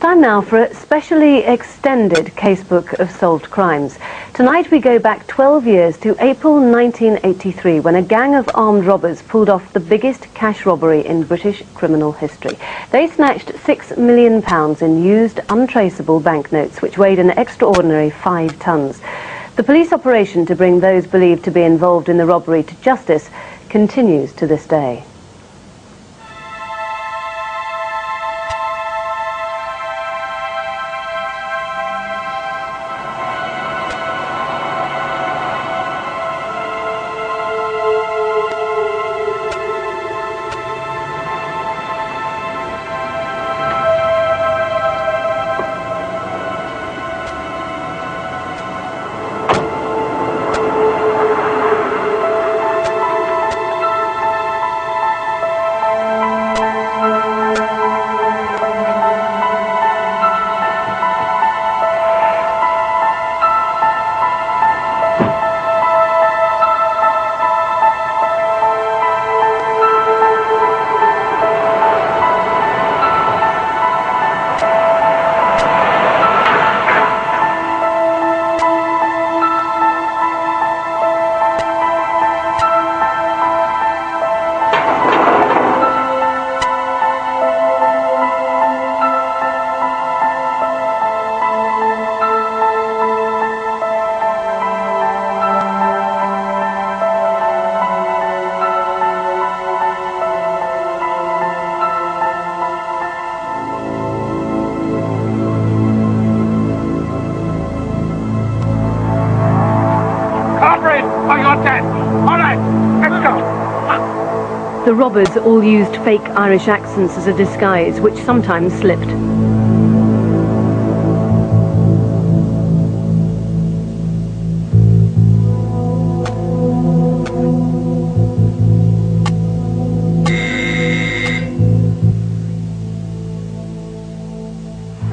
time now for a specially extended casebook of solved crimes. Tonight we go back 12 years to April 1983 when a gang of armed robbers pulled off the biggest cash robbery in British criminal history. They snatched £6 million in used, untraceable banknotes which weighed an extraordinary 5 tons. The police operation to bring those believed to be involved in the robbery to justice continues to this day. The robbers all used fake Irish accents as a disguise, which sometimes slipped.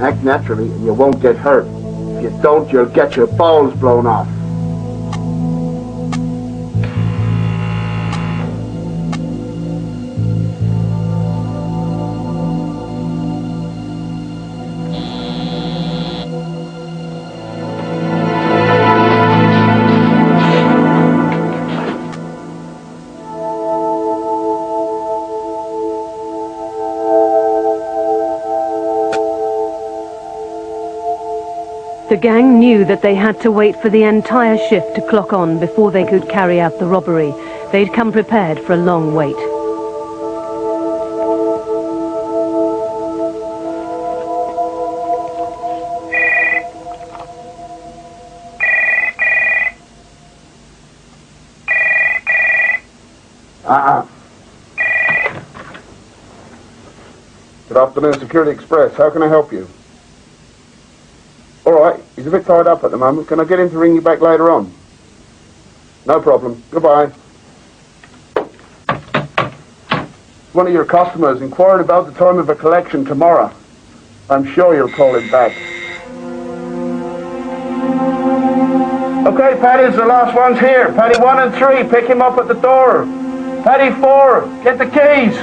Act naturally and you won't get hurt. If you don't, you'll get your balls blown off. The gang knew that they had to wait for the entire shift to clock on before they could carry out the robbery. They'd come prepared for a long wait. Good afternoon, Security Express. How can I help you? All right, he's a bit tied up at the moment. Can I get him to ring you back later on? No problem. Goodbye. One of your customers inquired about the time of a collection tomorrow. I'm sure you'll call him back. Okay, Paddy's the last one's here. Paddy 1 and 3, pick him up at the door. Paddy 4, get the keys.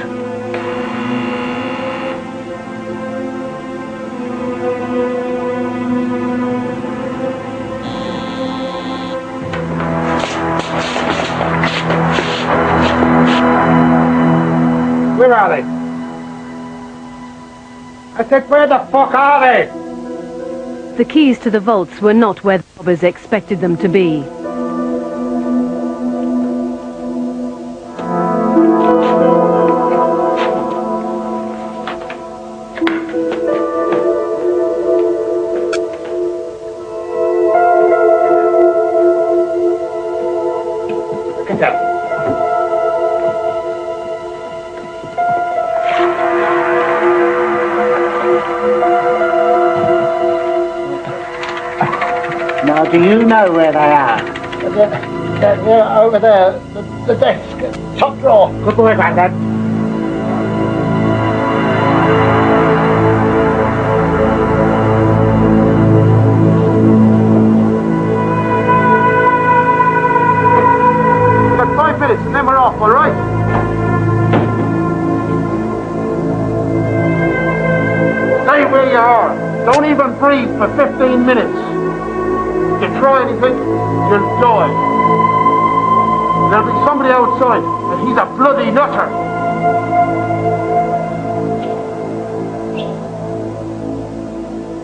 Where are they? I said, where the fuck are they? The keys to the vaults were not where the robbers expected them to be. Get down. Now, do you know where they are? They're over there, the desk, top drawer. Good boy, Grandad. We've got 5 minutes and then we're off, all right? Stay where you are. Don't even breathe for 15 minutes. If you try anything, you'll die. There'll be somebody outside, and he's a bloody nutter.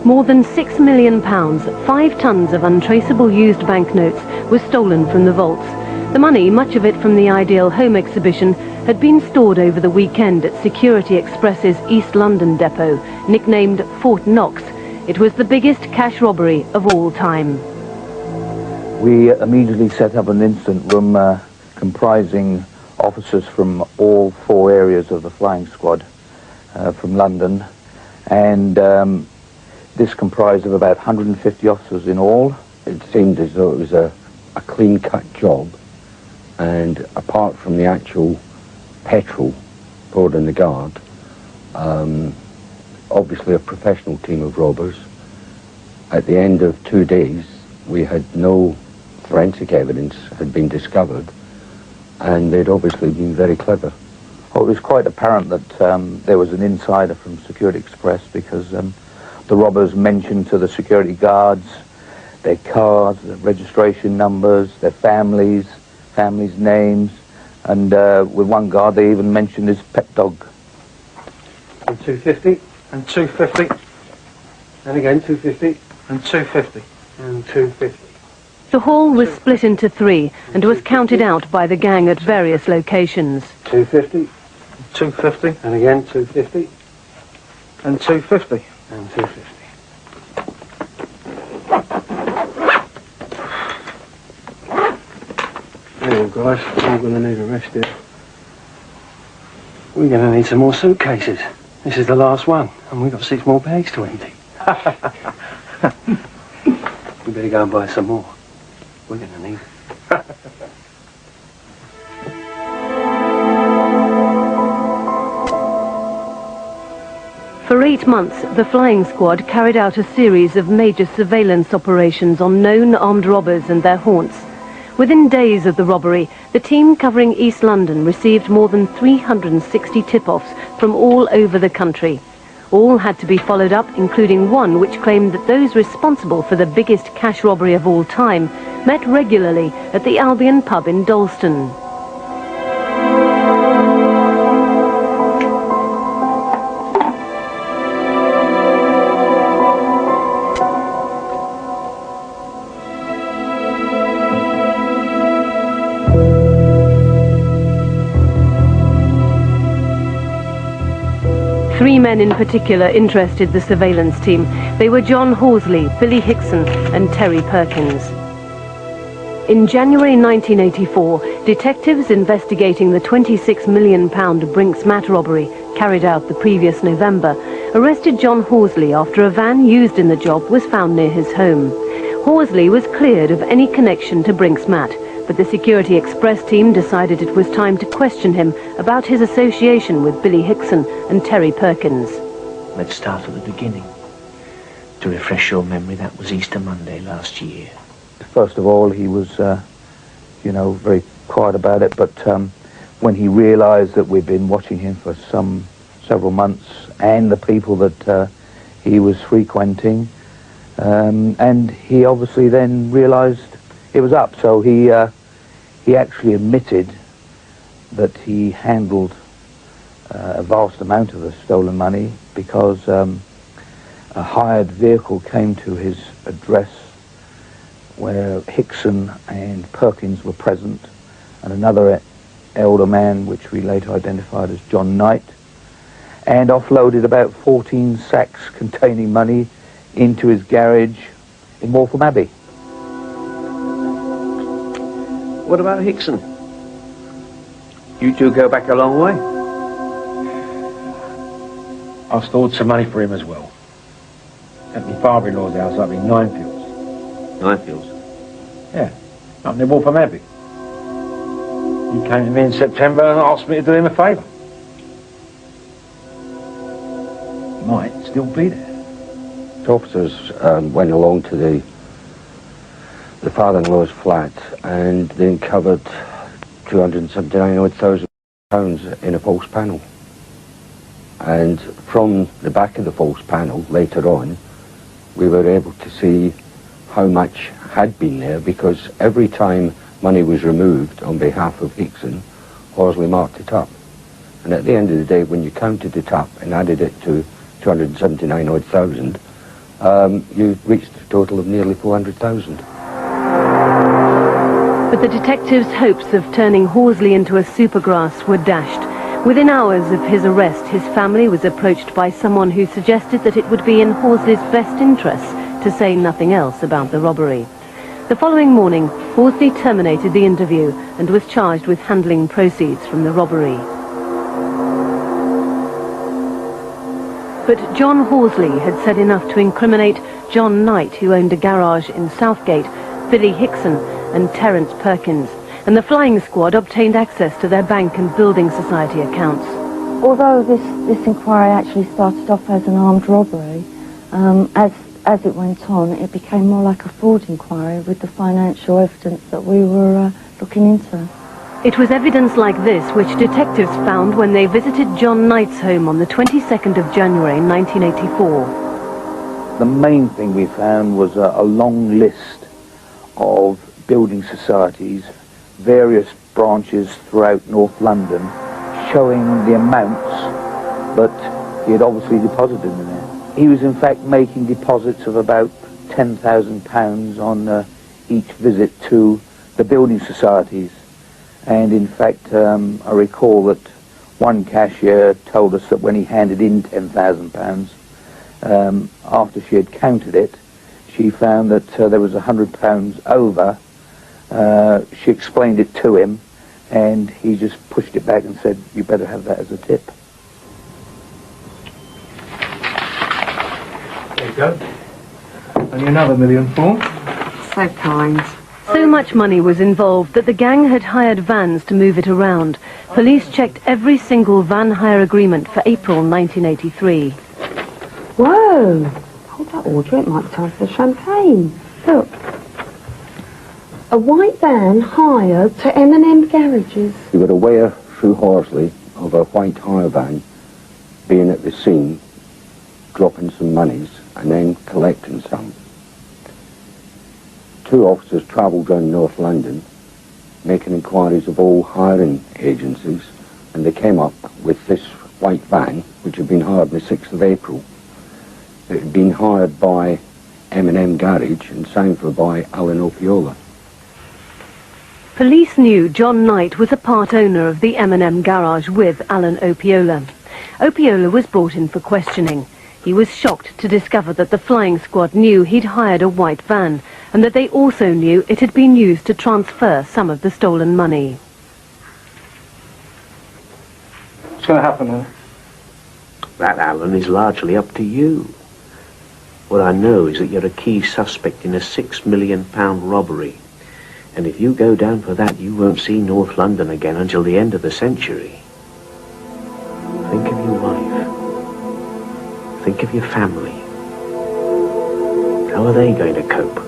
More than £6 million, 5 tons of untraceable used banknotes, was stolen from the vaults. The money, much of it from the Ideal Home exhibition, had been stored over the weekend at Security Express's East London depot, nicknamed Fort Knox. It was the biggest cash robbery of all time. We immediately set up an incident room comprising officers from all 4 areas of the flying squad from London, and this comprised of about 150 officers in all. It seemed as though it was a clean-cut job, and apart from the actual petrol poured in the guard, obviously a professional team of robbers. At the end of 2 days, we had no forensic evidence had been discovered, and they'd obviously been very clever. Well, it was quite apparent that there was an insider from Security Express, because the robbers mentioned to the security guards their cars, their registration numbers, their families' names, and with one guard they even mentioned his pet dog. And 250, and 250, and again 250, and 250, and 250. The haul was split into 3 and was counted out by the gang at various locations. 250, 250, and again 250, and 250, and 250. There you go, guys. We're going to need a rest here. We're going to need some more suitcases. This is the last one, and we've got 6 more bags to empty. We better go and buy some more. We're going to need it. For 8 months, the flying squad carried out a series of major surveillance operations on known armed robbers and their haunts. Within days of the robbery, the team covering East London received more than 360 tip-offs from all over the country. All had to be followed up, including one which claimed that those responsible for the biggest cash robbery of all time met regularly at the Albion pub in Dalston. Three men in particular interested the surveillance team. They were John Horsley, Billy Hickson and Terry Perkins. In January 1984, detectives investigating the £26 million Brinks Mat robbery carried out the previous November arrested John Horsley after a van used in the job was found near his home. Horsley was cleared of any connection to Brinks Mat, but the Security Express team decided it was time to question him about his association with Billy Hickson and Terry Perkins. Let's start at the beginning. To refresh your memory, that was Easter Monday last year. First of all, he was, very quiet about it, but when he realised that we'd been watching him for several months and the people that he was frequenting, and he obviously then realised it was up, so he actually admitted that he handled a vast amount of the stolen money, because a hired vehicle came to his address where Hickson and Perkins were present, and another elder man, which we later identified as John Knight, and offloaded about 14 sacks containing money into his garage in Waltham Abbey. What about Hickson? You two go back a long way. I stored some money for him as well. At my father-in-law's house up in Ninefields. Ninefields? Yeah, up near Waltham Abbey. He came to me in September and asked me to do him a favour. Might still be there. The officers went along to the father-in-law's flat, and they uncovered £279,000 in a false panel. And from the back of the false panel, later on, we were able to see how much had been there, because every time money was removed on behalf of Hickson, Horsley marked it up. And at the end of the day, when you counted it up and added it to 279 odd thousand, you reached a total of nearly 400,000. But the detectives' hopes of turning Horsley into a supergrass were dashed. Within hours of his arrest, his family was approached by someone who suggested that it would be in Horsley's best interests to say nothing else about the robbery. The following morning, Horsley terminated the interview and was charged with handling proceeds from the robbery. But John Horsley had said enough to incriminate John Knight, who owned a garage in Southgate, Billy Hickson and Terence Perkins, and the flying squad obtained access to their bank and building society accounts. Although this inquiry actually started off as an armed robbery, as it went on, it became more like a fraud inquiry with the financial evidence that we were looking into. It was evidence like this which detectives found when they visited John Knight's home on the 22nd of January 1984. The main thing we found was a long list of building societies, various branches throughout North London, showing the amounts that he had obviously deposited in there. He was in fact making deposits of about £10,000 on each visit to the building societies. And in fact, I recall that one cashier told us that when he handed in £10,000, after she had counted it, she found that there was £100 over. She explained it to him, and he just pushed it back and said, "You better have that as a tip." There you go. Only another £1 million for. So kind. So much money was involved that the gang had hired vans to move it around. Police checked every single van hire agreement for April 1983. Whoa! Hold that order, it might be time for champagne. Look. A white van hired to M&M garages. We were aware through Horsley of a white hire van being at the scene, dropping some monies and then collecting some. Two officers travelled around North London making inquiries of all hiring agencies, and they came up with this white van which had been hired on the 6th of April. It had been hired by M&M Garage and signed for by Alan Opiola. Police knew John Knight was a part owner of the M&M garage with Alan Opiola. Opiola was brought in for questioning. He was shocked to discover that the flying squad knew he'd hired a white van, and that they also knew it had been used to transfer some of the stolen money. What's going to happen now? That, Alan, is largely up to you. What I know is that you're a key suspect in a £6 million robbery. And if you go down for that, you won't see North London again until the end of the century. Think of your wife. Think of your family. How are they going to cope?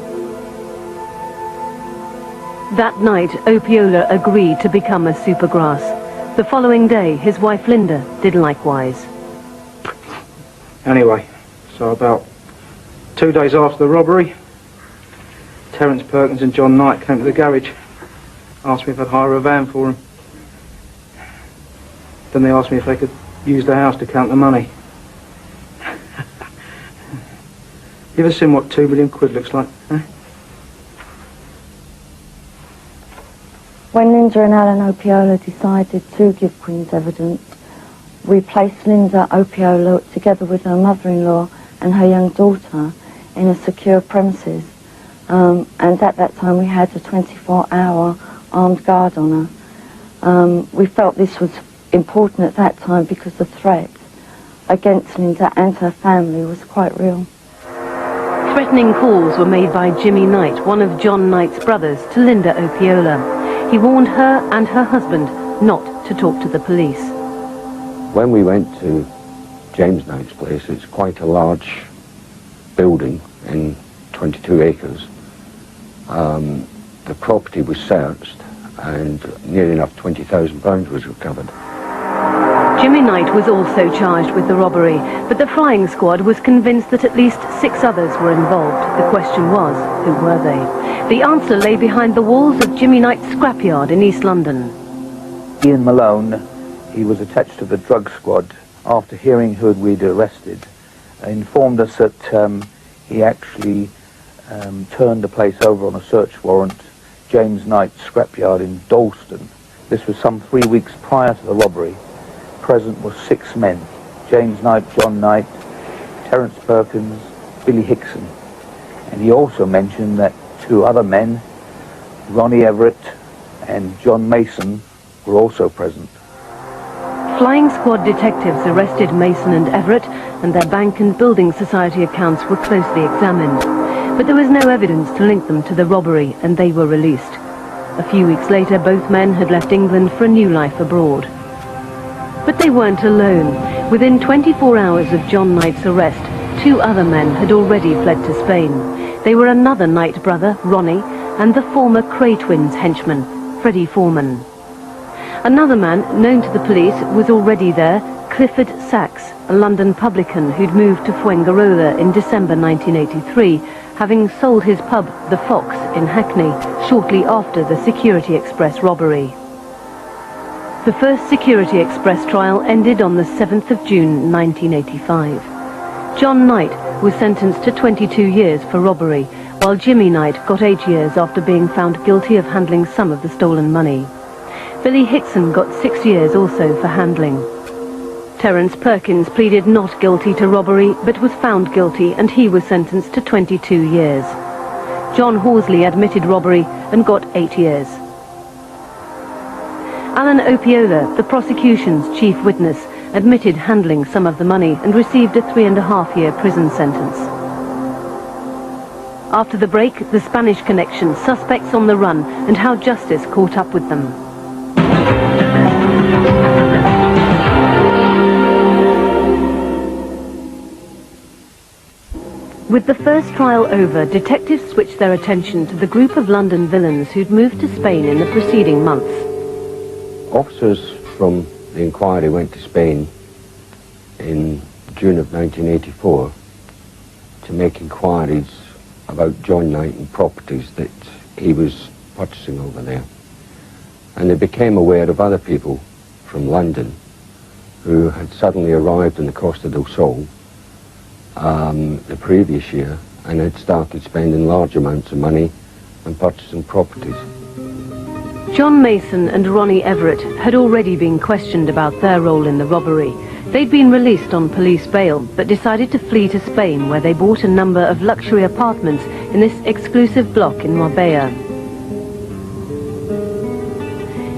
That night, Opiola agreed to become a supergrass. The following day, his wife Linda did likewise. Anyway, so about 2 days after the robbery, Terence Perkins and John Knight came to the garage, asked me if I'd hire a van for them. Then they asked me if they could use the house to count the money. You ever seen what £2 million looks like? Eh? When Linda and Alan Opiola decided to give Queen's evidence, we placed Linda Opiola together with her mother-in-law and her young daughter in a secure premises. And at that time we had a 24-hour armed guard on her. We felt this was important at that time because the threat against Linda and her family was quite real. Threatening calls were made by Jimmy Knight, one of John Knight's brothers, to Linda Opiola. He warned her and her husband not to talk to the police. When we went to James Knight's place, it's quite a large building in 22 acres. The property was searched and near enough £20,000 was recovered. Jimmy Knight was also charged with the robbery, but the flying squad was convinced that at least 6 others were involved. The question was, who were they? The answer lay behind the walls of Jimmy Knight's scrapyard in East London. Ian Malone, he was attached to the drug squad, after hearing who we'd arrested, informed us that he actually turned the place over on a search warrant, James Knight's scrapyard in Dalston. This was some 3 weeks prior to the robbery. Present were 6 men: James Knight, John Knight, Terence Perkins, Billy Hickson. And he also mentioned that 2 other men, Ronnie Everett and John Mason, were also present. Flying squad detectives arrested Mason and Everett, and their bank and building society accounts were closely examined. But there was no evidence to link them to the robbery, and they were released. A few weeks later, both men had left England for a new life abroad. But they weren't alone. Within 24 hours of John Knight's arrest, 2 other men had already fled to Spain. They were another Knight brother, Ronnie, and the former Cray twins henchman, Freddie Foreman. Another man, known to the police, was already there, Clifford Sachs, a London publican who'd moved to Fuengirola in December 1983, having sold his pub, The Fox, in Hackney, shortly after the Security Express robbery. The first Security Express trial ended on the 7th of June 1985. John Knight was sentenced to 22 years for robbery, while Jimmy Knight got 8 years after being found guilty of handling some of the stolen money. Billy Hickson got 6 years also for handling. Terence Perkins pleaded not guilty to robbery, but was found guilty, and he was sentenced to 22 years. John Horsley admitted robbery and got 8 years. Alan Opiola, the prosecution's chief witness, admitted handling some of the money and received a 3.5-year prison sentence. After the break, the Spanish connection, suspects on the run, and how justice caught up with them. With the first trial over, detectives switched their attention to the group of London villains who'd moved to Spain in the preceding months. Officers from the inquiry went to Spain in June of 1984 to make inquiries about John Knight and properties that he was purchasing over there. And they became aware of other people from London who had suddenly arrived in the Costa del Sol the previous year and had started spending large amounts of money and purchasing properties. John Mason and Ronnie Everett had already been questioned about their role in the robbery. They'd been released on police bail, but decided to flee to Spain, where they bought a number of luxury apartments in this exclusive block in Marbella.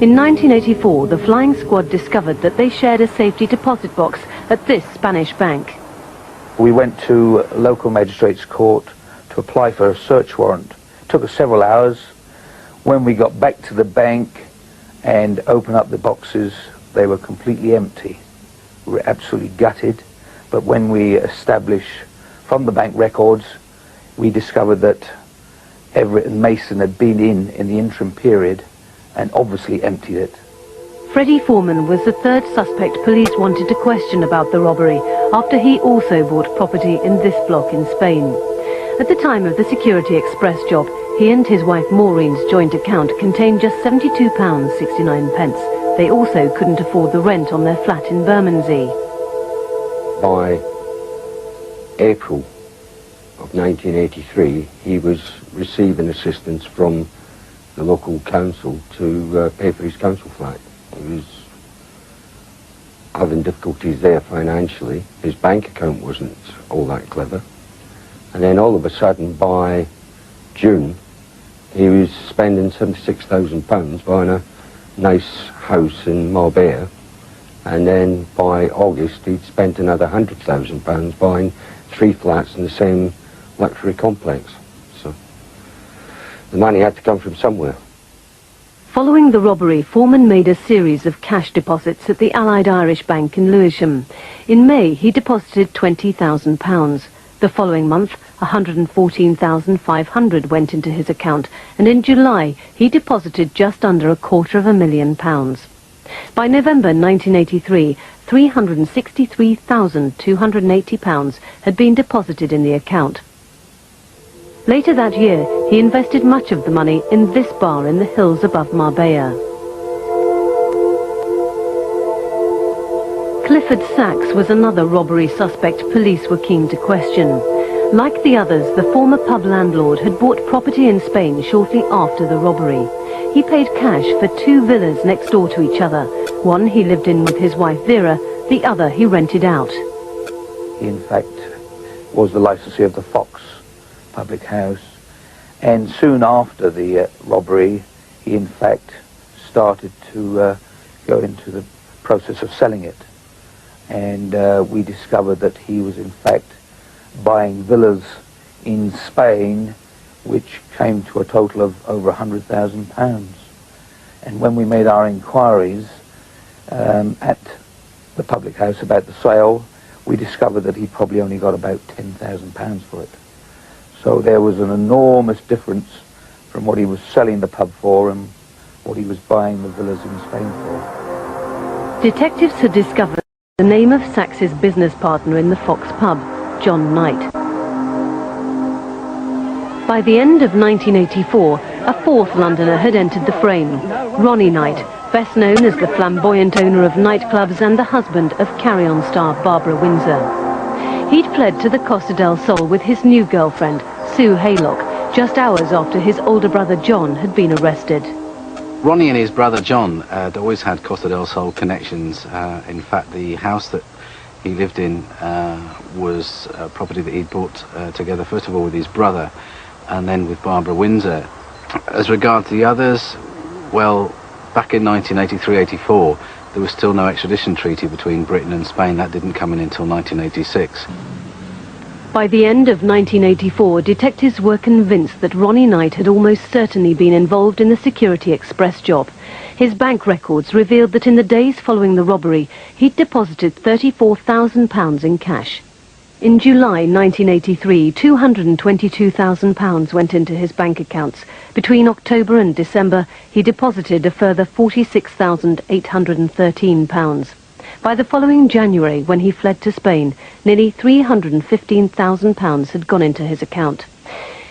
In 1984, the flying squad discovered that they shared a safety deposit box at this Spanish bank. We went to a local magistrate's court to apply for a search warrant. It took us several hours. When we got back to the bank and opened up the boxes, they were completely empty. We were absolutely gutted. But when we established from the bank records, we discovered that Everett and Mason had been in the interim period and obviously emptied it. Freddie Foreman was the third suspect police wanted to question about the robbery, after he also bought property in this block in Spain. At the time of the Security Express job, he and his wife Maureen's joint account contained just £72.69. They also couldn't afford the rent on their flat in Bermondsey. By April of 1983, he was receiving assistance from the local council to pay for his council flat. He was having difficulties there financially. His bank account wasn't all that clever. And then all of a sudden, by June, he was spending £76,000 buying a nice house in Marbella. And then by August, he'd spent another £100,000 buying 3 flats in the same luxury complex. So the money had to come from somewhere. Following the robbery, Foreman made a series of cash deposits at the Allied Irish Bank in Lewisham. In May, he deposited £20,000. The following month, £114,500 went into his account, and in July, he deposited just under £250,000. By November 1983, £363,280 had been deposited in the account. Later that year, he invested much of the money in this bar in the hills above Marbella. Clifford Sachs was another robbery suspect police were keen to question. Like the others, the former pub landlord had bought property in Spain shortly after the robbery. He paid cash for 2 villas next door to each other. One he lived in with his wife Vera, the other he rented out. He in fact was the licensee of the Fox public house, and soon after the robbery he in fact started to go into the process of selling it, and we discovered that he was in fact buying villas in Spain which came to a total of over £100,000. And when we made our inquiries at the public house about the sale, we discovered that he probably only got about £10,000 for it. So there was an enormous difference from what he was selling the pub for and what he was buying the villas in Spain for. Detectives had discovered the name of Sachs's business partner in the Fox pub, John Knight. By the end of 1984, a fourth Londoner had entered the frame, Ronnie Knight, best known as the flamboyant owner of nightclubs and the husband of Carry On star Barbara Windsor. He'd fled to the Costa del Sol with his new girlfriend, Sue Haylock, just hours after his older brother John had been arrested. Ronnie and his brother John had always had Costa del Sol connections. In fact, the house that he lived in was a property that he'd bought together, first of all with his brother and then with Barbara Windsor. As regards the others, well, back in 1983-84, there was still no extradition treaty between Britain and Spain. That didn't come in until 1986. By the end of 1984, detectives were convinced that Ronnie Knight had almost certainly been involved in the Security Express job. His bank records revealed that in the days following the robbery, he'd deposited £34,000 in cash. In July 1983, £222,000 went into his bank accounts. Between October and December, he deposited a further £46,813. By the following January, when he fled to Spain, nearly £315,000 had gone into his account.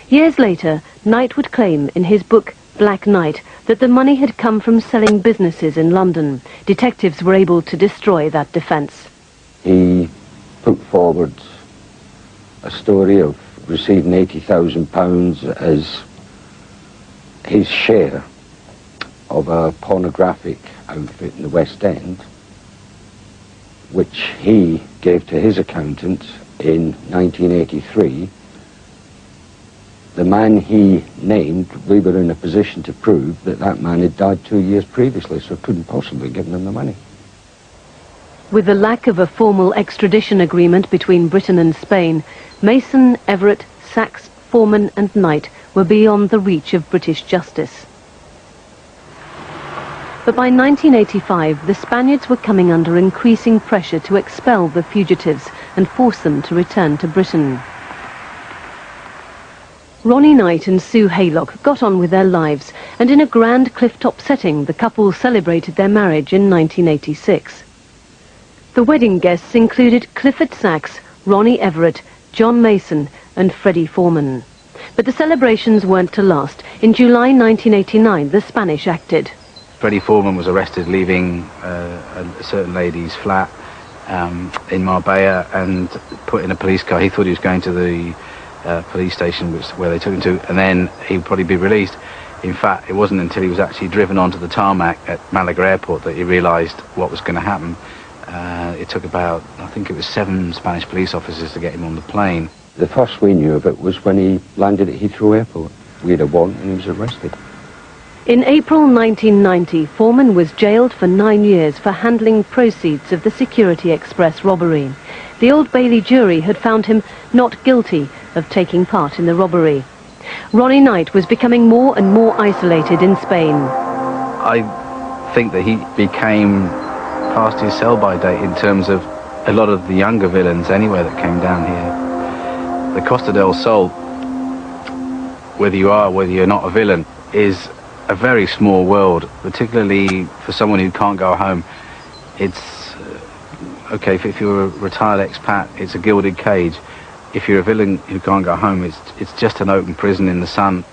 Years later, Knight would claim in his book Black Knight that the money had come from selling businesses in London. Detectives were able to destroy that defence. He put forward a story of receiving £80,000 as his share of a pornographic outfit in the West End, which he gave to his accountant in 1983. The man he named, we were in a position to prove that that man had died 2 years previously, so couldn't possibly give him the money. With the lack of a formal extradition agreement between Britain and Spain, Mason, Everett, Sachs, Foreman and Knight were beyond the reach of British justice. But by 1985, the Spaniards were coming under increasing pressure to expel the fugitives and force them to return to Britain. Ronnie Knight and Sue Haylock got on with their lives, and in a grand cliff-top setting, the couple celebrated their marriage in 1986. The wedding guests included Clifford Sachs, Ronnie Everett, John Mason and Freddie Foreman. But the celebrations weren't to last. In July 1989, the Spanish acted. Freddie Foreman was arrested leaving a certain lady's flat in Marbella and put in a police car. He thought he was going to the police station where they took him to, and then he'd probably be released. In fact, it wasn't until he was actually driven onto the tarmac at Malaga Airport that he realised what was going to happen. It took about, I think it was 7 Spanish police officers to get him on the plane. The first we knew of it was when he landed at Heathrow Airport. We had a warrant and he was arrested. In April 1990, Foreman was jailed for 9 years for handling proceeds of the Security Express robbery. The Old Bailey jury had found him not guilty of taking part in the robbery. Ronnie Knight was becoming more and more isolated in Spain. I think that he became past his sell-by date in terms of a lot of the younger villains anyway that came down here. The Costa del Sol, whether you are or whether you're not a villain, is a very small world, particularly for someone who can't go home. It's okay, if you're a retired expat, it's a gilded cage. If you're a villain who can't go home, it's just an open prison in the sun.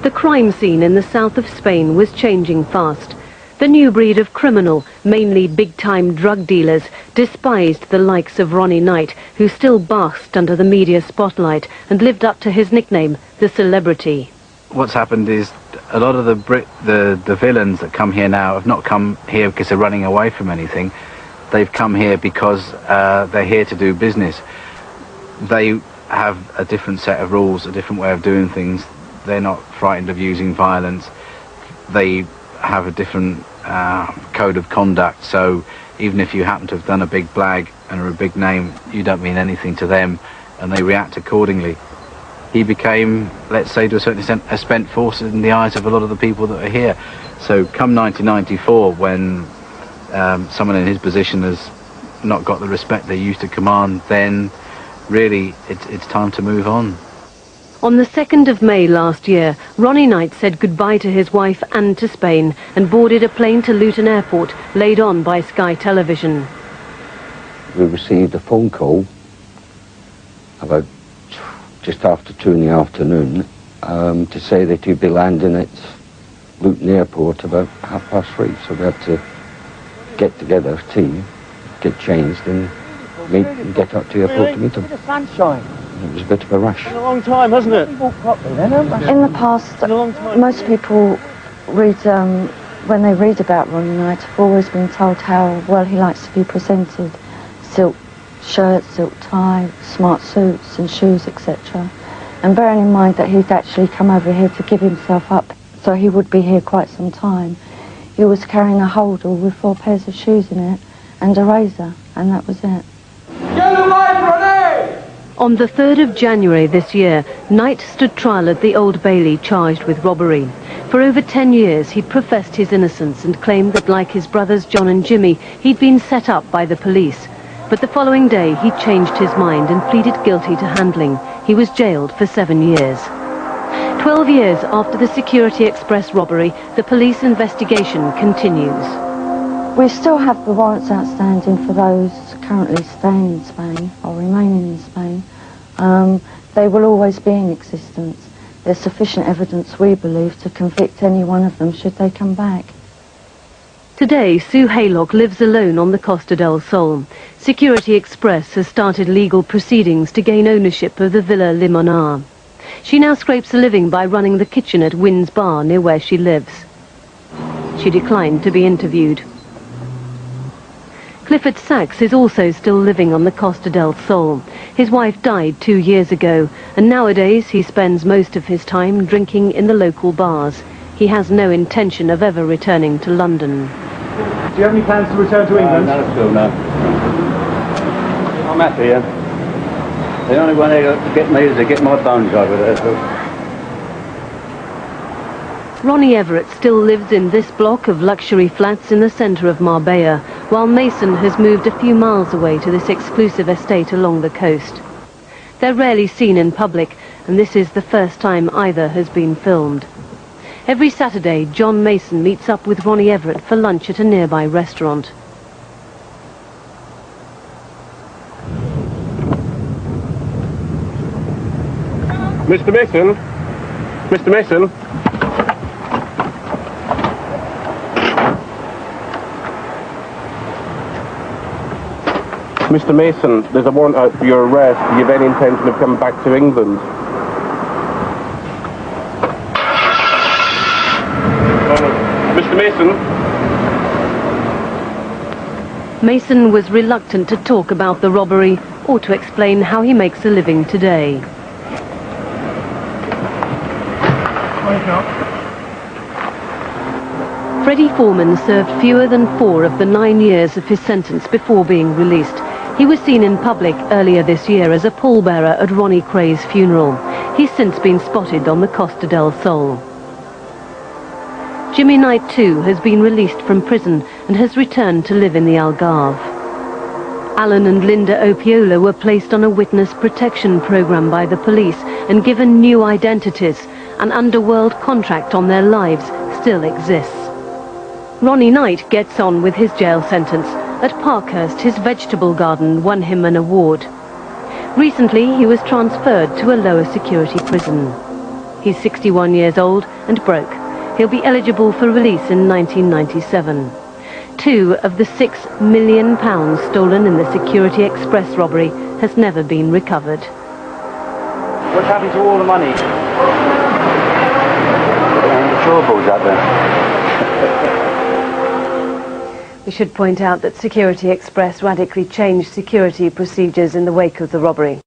The crime scene in the south of Spain was changing fast. The new breed of criminal, mainly big-time drug dealers, despised the likes of Ronnie Knight, who still basked under the media spotlight and lived up to his nickname, the Celebrity. What's happened is a lot of the villains that come here now have not come here because they're running away from anything. They've come here because they're here to do business. They have a different set of rules, a different way of doing things. They're not frightened of using violence. They have a different code of conduct, so even if you happen to have done a big blag and are a big name, you don't mean anything to them, and they react accordingly. He became, let's say to a certain extent, a spent force in the eyes of a lot of the people that are here. So come 1994, when someone in his position has not got the respect they used to command, then really it's time to move on. On the 2nd of May last year, Ronnie Knight said goodbye to his wife and to Spain and boarded a plane to Luton Airport, laid on by Sky Television. We received a phone call about just after 2 in the afternoon to say that he'd be landing at Luton Airport about 3:30. So we had to get together, tea, get changed and meet and get up to the airport to meet him. It was a bit of a rush. It's been a long time, hasn't it? In the past, most people read, when they read about Ronnie Knight, have always been told how well he likes to be presented. Silk shirts, silk tie, smart suits and shoes, etc. And bearing in mind that he'd actually come over here to give himself up, so he would be here quite some time, he was carrying a holdall with 4 pairs of shoes in it and a razor, and that was it. Get away, Ronnie! On the 3rd of January this year, Knight stood trial at the Old Bailey charged with robbery. For over 10 years he'd professed his innocence and claimed that, like his brothers John and Jimmy, he'd been set up by the police. But the following day he changed his mind and pleaded guilty to handling. He was jailed for 7 years. 12 years after the Security Express robbery, the police investigation continues. We still have the warrants outstanding for those currently staying in Spain or remaining in Spain. They will always be in existence. There's sufficient evidence, we believe, to convict any one of them should they come back. Today, Sue Haylock lives alone on the Costa del Sol. Security Express has started legal proceedings to gain ownership of the Villa Limonar. She now scrapes a living by running the kitchen at Wynn's Bar near where she lives. She declined to be interviewed. Clifford Sachs is also still living on the Costa del Sol. His wife died 2 years ago, and nowadays he spends most of his time drinking in the local bars. He has no intention of ever returning to London. Do you have any plans to return to England? No, still no. I'm happy here. The only one they got to get me is to get my bones over there. So. Ronnie Everett still lives in this block of luxury flats in the centre of Marbella, while Mason has moved a few miles away to this exclusive estate along the coast. They're rarely seen in public, and this is the first time either has been filmed. Every Saturday, John Mason meets up with Ronnie Everett for lunch at a nearby restaurant. Mr. Mason? Mr. Mason? Mr. Mason, there's a warrant out for your arrest. Do you have any intention of coming back to England? Mr. Mason? Mason was reluctant to talk about the robbery or to explain how he makes a living today. Freddie Foreman served fewer than 4 of the 9 years of his sentence before being released. He was seen in public earlier this year as a pallbearer at Ronnie Cray's funeral. He's since been spotted on the Costa del Sol. Jimmy Knight, too, has been released from prison and has returned to live in the Algarve. Alan and Linda Opiola were placed on a witness protection program by the police and given new identities, An underworld contract on their lives still exists. Ronnie Knight gets on with his jail sentence. At Parkhurst, his vegetable garden won him an award. Recently, he was transferred to a lower security prison. He's 61 years old and broke. He'll be eligible for release in 1997. 2 of the £6 million stolen in the Security Express robbery has never been recovered. What's happened to all the money? And the troubles up there. We should point out that Security Express radically changed security procedures in the wake of the robbery.